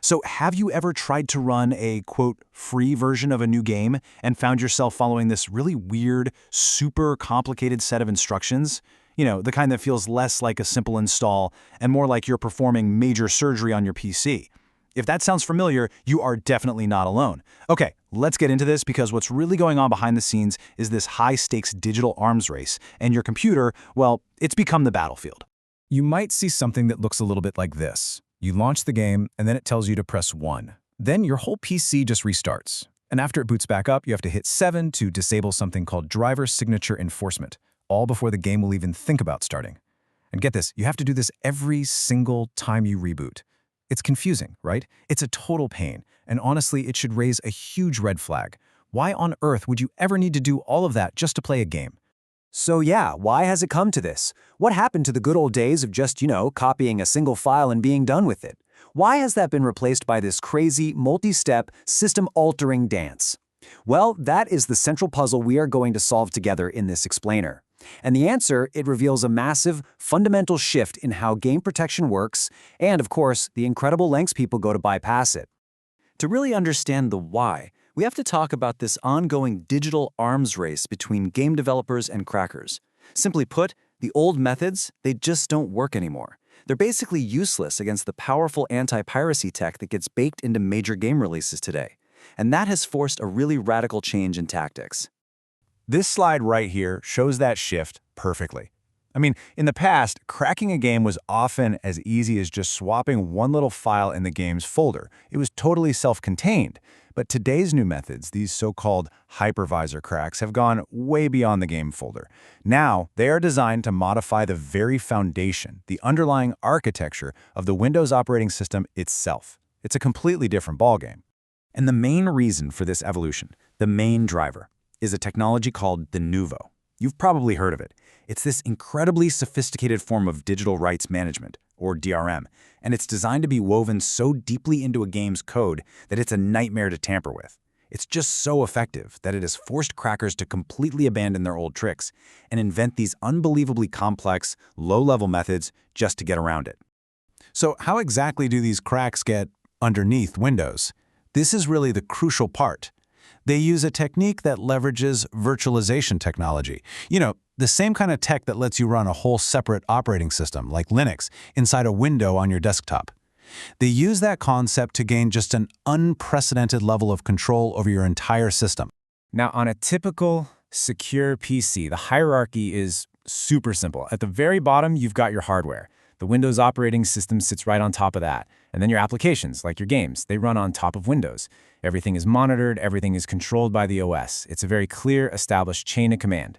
So have you ever tried to run a, quote, free version of a new game and found yourself following this really weird, super complicated set of instructions? You know, the kind that feels less like a simple install and more like you're performing major surgery on your PC. If that sounds familiar, you are definitely not alone. Okay, let's get into this because what's really going on behind the scenes is this high-stakes digital arms race, and your computer, well, it's become the battlefield. You might see something that looks a little bit like this. You launch the game, and then it tells you to press 1. Then your whole PC just restarts. And after it boots back up, you have to hit 7 to disable something called driver signature enforcement, all before the game will even think about starting. And get this, you have to do this every single time you reboot. It's confusing, right? It's a total pain, and honestly, it should raise a huge red flag. Why on earth would you ever need to do all of that just to play a game? So yeah, why has it come to this? What happened to the good old days of just, copying a single file and being done with it? Why has that been replaced by this crazy, multi-step, system-altering dance? Well, that is the central puzzle we are going to solve together in this explainer. And the answer, it reveals a massive, fundamental shift in how game protection works, and of course, the incredible lengths people go to bypass it. To really understand the why, we have to talk about this ongoing digital arms race between game developers and crackers. Simply put, the old methods, they just don't work anymore. They're basically useless against the powerful anti-piracy tech that gets baked into major game releases today. And that has forced a really radical change in tactics. This slide right here shows that shift perfectly. I mean, in the past, cracking a game was often as easy as just swapping one little file in the game's folder. It was totally self-contained. But today's new methods, these so-called hypervisor cracks, have gone way beyond the game folder. Now, they are designed to modify the very foundation, the underlying architecture of the Windows operating system itself. It's a completely different ballgame. And the main reason for this evolution, the main driver, is a technology called the Nouveau. You've probably heard of it. It's this incredibly sophisticated form of digital rights management, or DRM, and it's designed to be woven so deeply into a game's code that it's a nightmare to tamper with. It's just so effective that it has forced crackers to completely abandon their old tricks and invent these unbelievably complex, low-level methods just to get around it. So how exactly do these cracks get underneath Windows? This is really the crucial part. They use a technique that leverages virtualization technology. The same kind of tech that lets you run a whole separate operating system, like Linux, inside a window on your desktop. They use that concept to gain just an unprecedented level of control over your entire system. Now, on a typical, secure PC, the hierarchy is super simple. At the very bottom, you've got your hardware. The Windows operating system sits right on top of that. And then your applications, like your games, they run on top of Windows. Everything is monitored, everything is controlled by the OS. It's a very clear, established chain of command.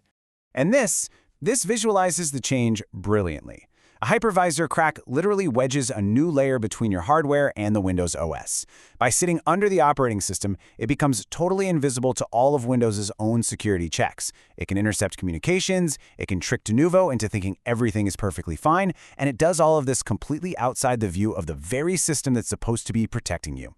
And this visualizes the change brilliantly. A hypervisor crack literally wedges a new layer between your hardware and the Windows OS. By sitting under the operating system, it becomes totally invisible to all of Windows's own security checks. It can intercept communications, it can trick de Nouveau into thinking everything is perfectly fine, and it does all of this completely outside the view of the very system that's supposed to be protecting you.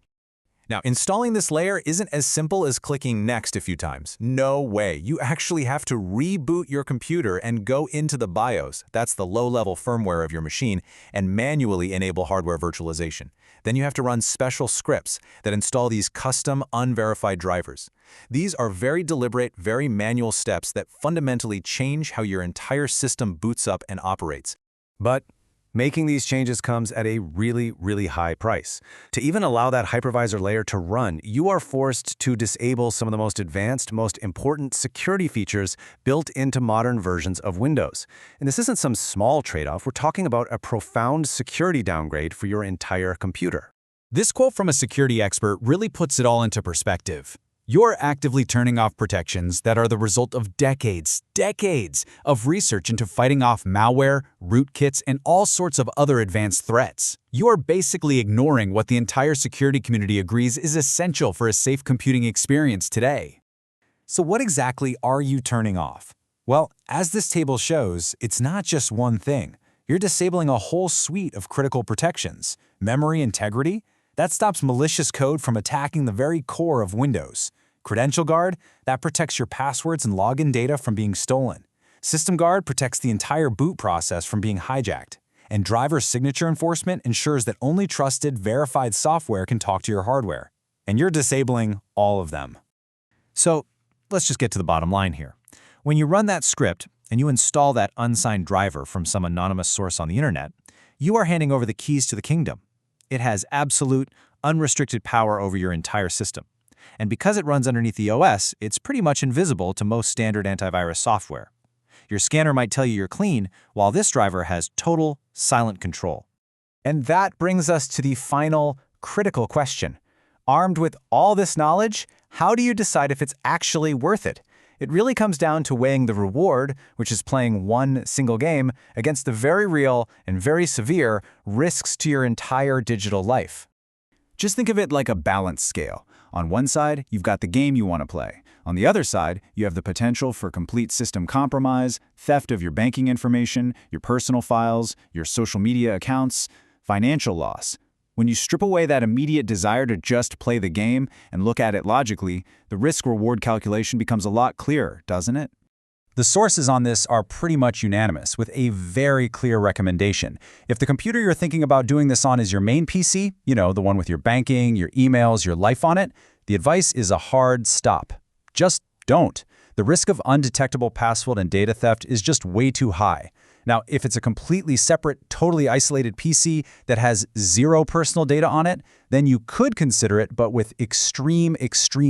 Now, installing this layer isn't as simple as clicking Next a few times. No way. You actually have to reboot your computer and go into the BIOS, that's the low-level firmware of your machine, and manually enable hardware virtualization. Then you have to run special scripts that install these custom, unverified drivers. These are very deliberate, very manual steps that fundamentally change how your entire system boots up and operates. But making these changes comes at a really, really high price. To even allow that hypervisor layer to run, you are forced to disable some of the most advanced, most important security features built into modern versions of Windows. And this isn't some small trade-off. We're talking about a profound security downgrade for your entire computer. This quote from a security expert really puts it all into perspective. You're actively turning off protections that are the result of decades of research into fighting off malware, rootkits, and all sorts of other advanced threats. You're basically ignoring what the entire security community agrees is essential for a safe computing experience today. So what exactly are you turning off? Well, as this table shows, it's not just one thing. You're disabling a whole suite of critical protections. Memory integrity? That stops malicious code from attacking the very core of Windows. Credential Guard, that protects your passwords and login data from being stolen. System Guard protects the entire boot process from being hijacked. And driver signature enforcement ensures that only trusted, verified software can talk to your hardware. And you're disabling all of them. So let's just get to the bottom line here. When you run that script and you install that unsigned driver from some anonymous source on the internet, you are handing over the keys to the kingdom. It has absolute, unrestricted power over your entire system. And because it runs underneath the OS, it's pretty much invisible to most standard antivirus software. Your scanner might tell you you're clean, while this driver has total, silent control. And that brings us to the final, critical question. Armed with all this knowledge, how do you decide if it's actually worth it? It really comes down to weighing the reward, which is playing one single game, against the very real and very severe risks to your entire digital life. Just think of it like a balance scale. On one side, you've got the game you want to play. On the other side, you have the potential for complete system compromise, theft of your banking information, your personal files, your social media accounts, financial loss. When you strip away that immediate desire to just play the game and look at it logically, the risk-reward calculation becomes a lot clearer, doesn't it? The sources on this are pretty much unanimous, with a very clear recommendation. If the computer you're thinking about doing this on is your main PC, the one with your banking, your emails, your life on it, the advice is a hard stop. Just don't. The risk of undetectable password and data theft is just way too high. Now, if it's a completely separate, totally isolated PC that has zero personal data on it, then you could consider it, but with extreme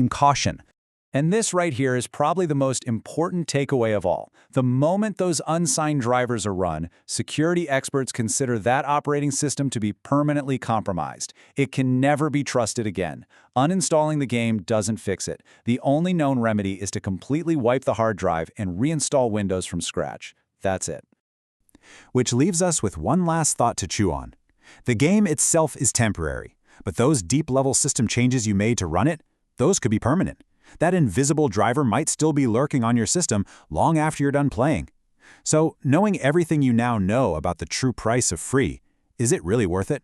caution. And this right here is probably the most important takeaway of all. The moment those unsigned drivers are run, security experts consider that operating system to be permanently compromised. It can never be trusted again. Uninstalling the game doesn't fix it. The only known remedy is to completely wipe the hard drive and reinstall Windows from scratch. That's it. Which leaves us with one last thought to chew on. The game itself is temporary, but those deep-level system changes you made to run it, those could be permanent. That invisible driver might still be lurking on your system long after you're done playing. So, knowing everything you now know about the true price of free, is it really worth it?